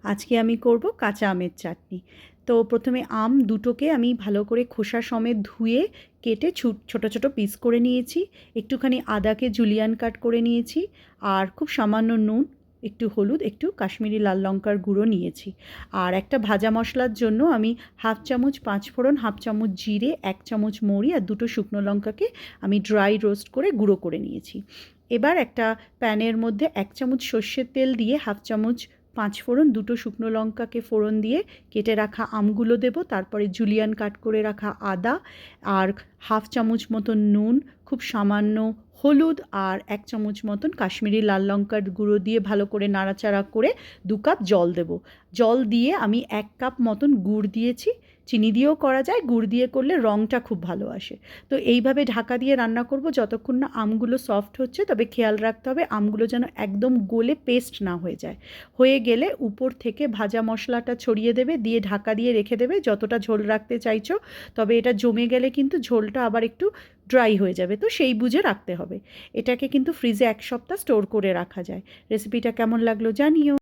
আজকে আমি করব কাঁচা আমের চাটনি। তো প্রথমে আম দুটোকে আমি ভালো করে খোসা সমেত ধুয়ে কেটে ছোটো ছোটো পিস করে নিয়েছি। একটুখানি আদাকে জুলিয়ান কাট করে নিয়েছি, আর খুব সামান্য নুন, একটু হলুদ, একটু কাশ্মীরি লাল লঙ্কার গুঁড়ো নিয়েছি। আর একটা ভাজা মশলার জন্য আমি হাফ চামচ পাঁচফোড়ন, হাফ চামচ জিরে, এক চামচ মৌরি আর দুটো শুকনো লঙ্কাকে আমি ড্রাই রোস্ট করে গুঁড়ো করে নিয়েছি। এবার একটা প্যানের মধ্যে এক চামচ সর্ষের তেল দিয়ে হাফ চামচ পাঁচফোড়ন, দুটো শুকনো লঙ্কাকে ফোড়ন দিয়ে কেটে রাখা আমগুলো দেবো, তারপরে জুলিয়ান কাট করে রাখা আদা আর হাফ চামচ মতন নুন, খুব সামান্য হলুদ আর এক চামচ মতন কাশ্মীরি লাল লঙ্কার গুঁড়ো দিয়ে ভালো করে নাড়াচাড়া করে 2 কাপ জল দেবো। জল দিয়ে আমি 1 কাপ মতন গুড় দিয়েছি। চিনি দিয়েও করা যায়, গুড় দিয়ে করলে রঙটা খুব ভালো আসে। তো এইভাবে ঢাকা দিয়ে রান্না করব যতক্ষণ না আমগুলো সফট হচ্ছে। তবে খেয়াল রাখতে হবে আমগুলো যেন একদম গলে পেস্ট না হয়ে যায়। হয়ে গেলে উপর থেকে ভাজা মশলাটা ছড়িয়ে দেবে, দিয়ে ঢাকা দিয়ে রেখে দেবে যতটা ঝোল রাখতে চাইছো। তবে এটা জমে গেলে কিন্তু ঝোলটা আবার একটু ড্রাই হয়ে যাবে, তো সেই বুঝে রাখতে হবে। এটাকে কিন্তু ফ্রিজে 1 সপ্তাহ স্টোর করে রাখা যায়। রেসিপিটা কেমন লাগলো জানিও।